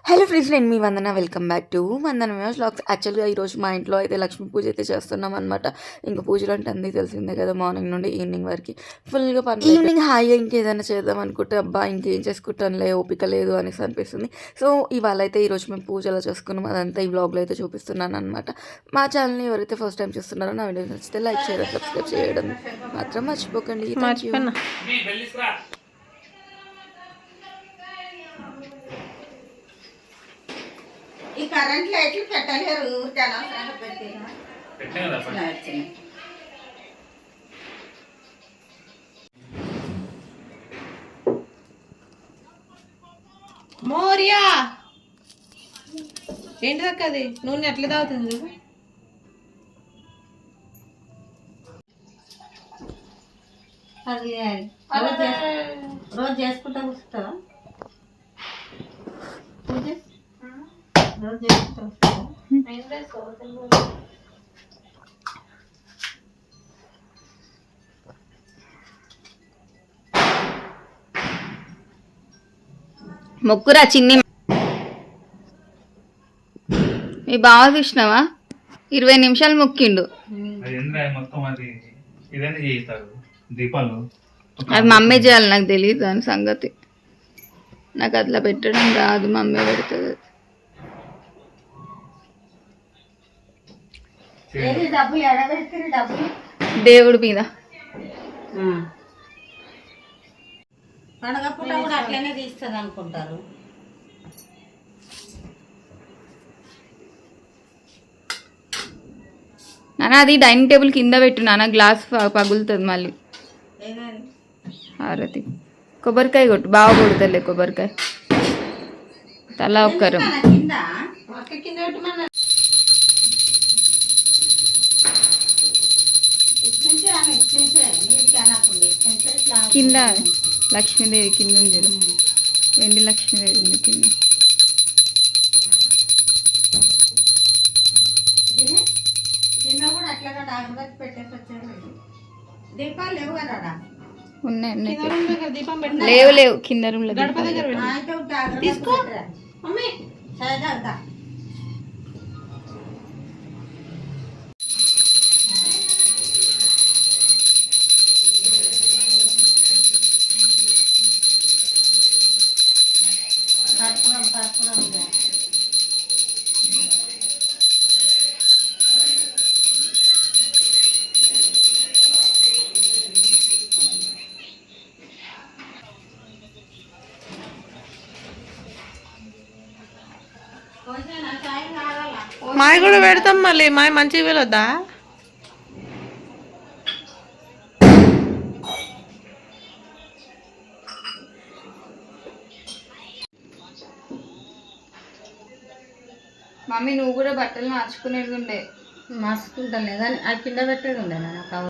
Hello friends, నేను మీ Vandana. Welcome back to Vandana vlogs. యాక్చువల్గా ఈరోజు మా ఇంట్లో అయితే లక్ష్మీ పూజ అయితే చేస్తున్నాం అనమాట. ఇంకా పూజలు అంటే అందరికీ తెలిసిందే కదా, మార్నింగ్ నుండి ఈవినింగ్ వరకు ఫుల్గా పని. ఈవినింగ్ హాయిగా ఇంకేదైనా చేద్దాం అనుకుంటే అబ్బా ఇంకేం చేసుకుంటానులే, ఓపిక లేదు అనేసి అనిపిస్తుంది. సో ఇవాళ అయితే ఈరోజు మేము పూజలు చేసుకున్నాం, అదంతా ఈ వ్లాగ్లో అయితే చూపిస్తున్నాను అనమాట. మా ఛానల్ని ఎవరైతే ఫస్ట్ టైం చూస్తున్నారో నా వీడియో నచ్చితే లైక్ చేయడం, సబ్స్క్రైబ్ చేయడం మాత్రం మర్చిపోకండి. ఈ కరెంట్ లైట్లు పెట్టలేరు, మోరియా ఏంటి దక్క అది నూనె ఎట్లా తాగుతుంది? రోజు చేసుకుంటా కూర్చుంటావా? రోజు చేసుకుంటా మొక్కురా చిన్ని. మీ బావ చూసినావా 20 నిమిషాలు మొక్కిండు. అది మమ్మీ చేయాలి, నాకు తెలియదు దాని సంగతి. నాకు అట్లా పెట్టడం రాదు, మమ్మీ పెడుతుంది. దేవుడి మీద పండగ పూట కూడా అట్లనే తీస్తుంది అనుకుంటారు. నాన్న అది డైనింగ్ టేబుల్ కింద పెట్టు నాన్న, గ్లాస్ పగులుతుంది మళ్ళీ. హారతి కొబ్బరికాయ కొట్టు, బాగా కొడుతుందిలే కొబ్బరికాయ. తలా ఒక్కరు కింద లక్ష్మీదేవి కింద ఉంది, వెండి లక్ష్మీదేవి ఉంది కింద. దీపాలు లేవు కదా? ఉన్నాయి లేవు లేవు కింద రూమ్ లో తీసుకో మమ్మీ. మాయ కూడా పెడతాం, మళ్ళీ మాయ మంచిగా వెళ్ళొద్దా? మమ్మీ నువ్వు కూడా బట్టలు మార్చుకునేది ఉండే. మార్చుకుంటాను కానీ అది కింద పెట్టేది ఉండే నాకు.